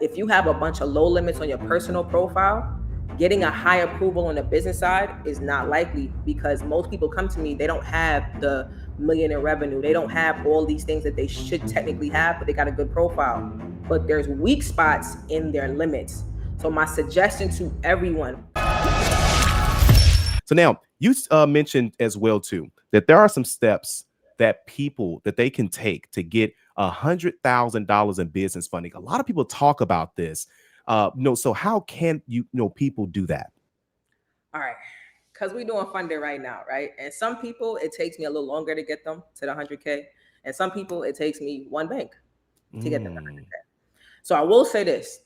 If you have a bunch of low limits on your personal profile, getting a high approval on the business side is not likely, because most people come to me, they don't have the million in revenue. They don't have all these things that they should technically have, but they got a good profile. But there's weak spots in their limits. So my suggestion to everyone. So now you mentioned as well too that there are some steps that people that they can take to get $100,000 in business funding. A lot of people talk about this. So how can people do that? All right, because we're doing funding right now, right? And some people, it takes me a little longer to get them to the 100K, and some people, it takes me one bank to get them to 100K. So I will say this.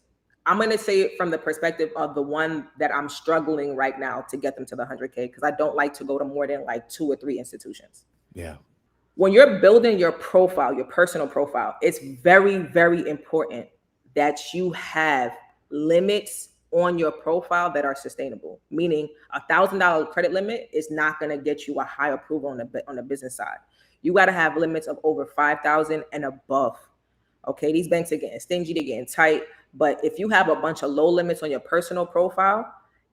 I'm going to say it from the perspective of the one that I'm struggling right now to get them to the 100K, because I don't like to go to more than like 2 or 3 institutions. Yeah. When you're building your profile, your personal profile, it's very, very important that you have limits on your profile that are sustainable. Meaning $1,000 credit limit is not going to get you a high approval on the business side. You got to have limits of over 5,000 and above. Okay, these banks are getting stingy, they're getting tight. But if you have a bunch of low limits on your personal profile,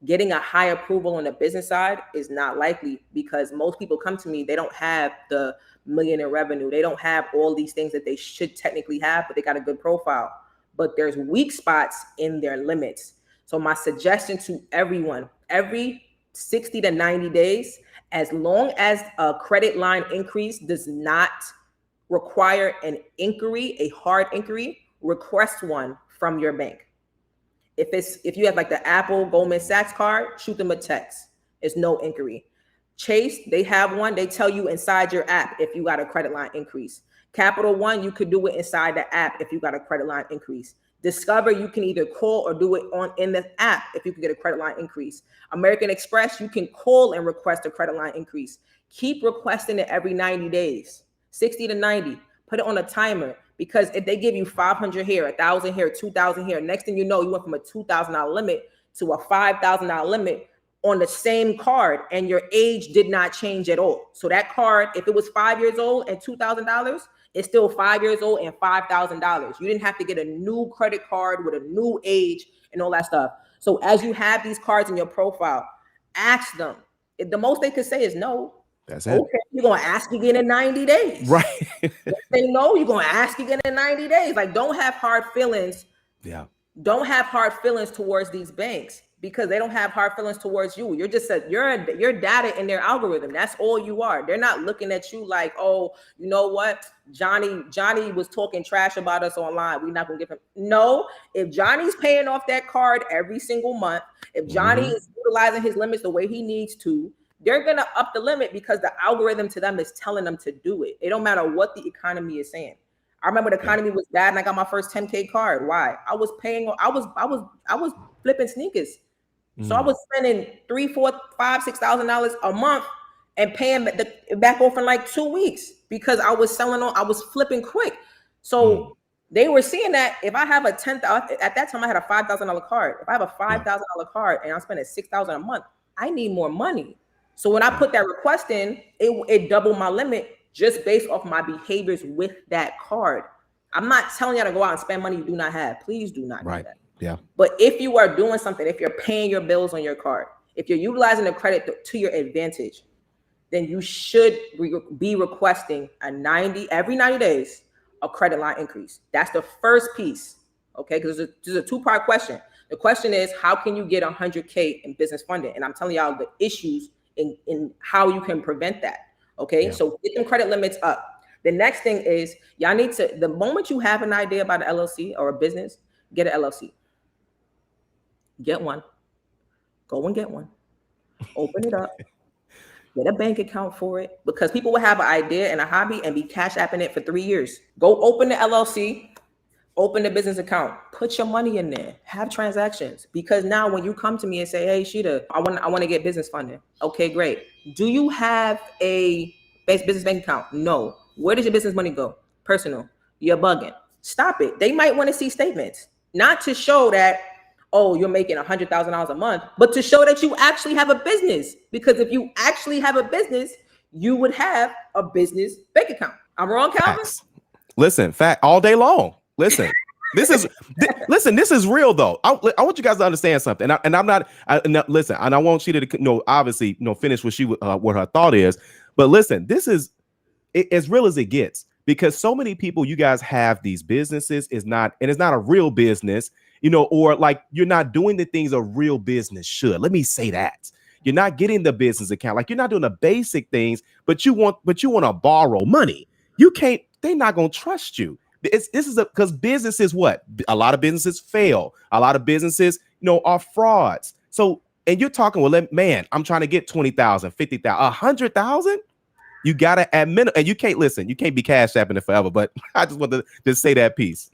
getting a high approval on the business side is not likely, because most people come to me, they don't have the million in revenue. They don't have all these things that they should technically have, but they got a good profile. But there's weak spots in their limits. So my suggestion to everyone, every 60 to 90 days, as long as a credit line increase does not require an inquiry, a hard inquiry, request one from your bank. If you have like the Apple Goldman Sachs card, shoot them a text. It's no inquiry. Chase, they have one. They tell you inside your app if you got a credit line increase. Capital One, you could do it inside the app if you got a credit line increase. Discover, you can either call or do it in the app if you can get a credit line increase. American Express, you can call and request a credit line increase. Keep requesting it every 90 days, 60 to 90. Put it on a timer, because if they give you 500 here, 1,000 here, 2,000 here, next thing you know, you went from a $2,000 limit to a $5,000 limit on the same card, and your age did not change at all. So that card, if it was 5 years old and $2,000, it's still 5 years old and $5,000. You didn't have to get a new credit card with a new age and all that stuff. So as you have these cards in your profile, ask them. If the most they could say is no. That's it. Okay, you're going to ask again in 90 days. Right. They know you're going to ask again in 90 days. Like, don't have hard feelings. Yeah. Don't have hard feelings towards these banks, because they don't have hard feelings towards you. You're just you're data in their algorithm. That's all you are. They're not looking at you like, oh, you know what? Johnny was talking trash about us online. We're not going to give him. No, if Johnny's paying off that card every single month, if Johnny is utilizing his limits the way he needs to, they're going to up the limit, because the algorithm to them is telling them to do it. It don't matter what the economy is saying. I remember the economy was bad and I got my first 10K card. Why? I was flipping sneakers. So I was spending $3,000, $4,000, $5,000, $6,000 a month and paying back off in like 2 weeks, because I was I was flipping quick. So they were seeing that if I have at that time I had a $5,000 card. If I have a $5,000 card and I'm spending $6,000 a month, I need more money. So when I put that request in, it doubled my limit just based off my behaviors with that card. I'm not telling you to go out and spend money you do not have. Please do not do that. Yeah. But if you are doing something, if you're paying your bills on your card, if you're utilizing the credit to your advantage, then you should be requesting every 90 days, a credit line increase. That's the first piece. Okay. Because there's a 2-part question. The question is, how can you get 100K in business funding? And I'm telling y'all the issues in how you can prevent that. Okay. Yeah. So get them credit limits up. The next thing is, y'all need to, the moment you have an idea about an LLC or a business, get an LLC. Get one. Go and get one. Open it up. Get a bank account for it, because people will have an idea and a hobby and be cash apping it for 3 years. Go open the LLC, open the business account, put your money in there, have transactions. Because now when you come to me and say, hey, Sheeta, I want to get business funding. Okay, great. Do you have a business bank account? No. Where does your business money go? Personal. You're bugging. Stop it. They might want to see statements, not to show that, oh, you're making $100,000 a month, but to show that you actually have a business. Because if you actually have a business, you would have a business bank account. I'm wrong, Calvin? Facts. Listen, fact all day long. Listen, This is listen. This is real though. I want you guys to understand something. And I'm not. Listen. And I want you to obviously finish what her thought is. But listen, this is as real as it gets, because so many people, you guys have these businesses is not, and it's not a real business, or like you're not doing the things a real business should. Let me say that. You're not getting the business account. Like you're not doing the basic things, but you want to borrow money. You can't, they're not going to trust you. This is because businesses, what? A lot of businesses fail. A lot of businesses, are frauds. So, and you're talking, well, man, I'm trying to get 20,000, 50,000, 100,000. You got to admit, and you can't be cash apping it forever, but I just want to just say that piece.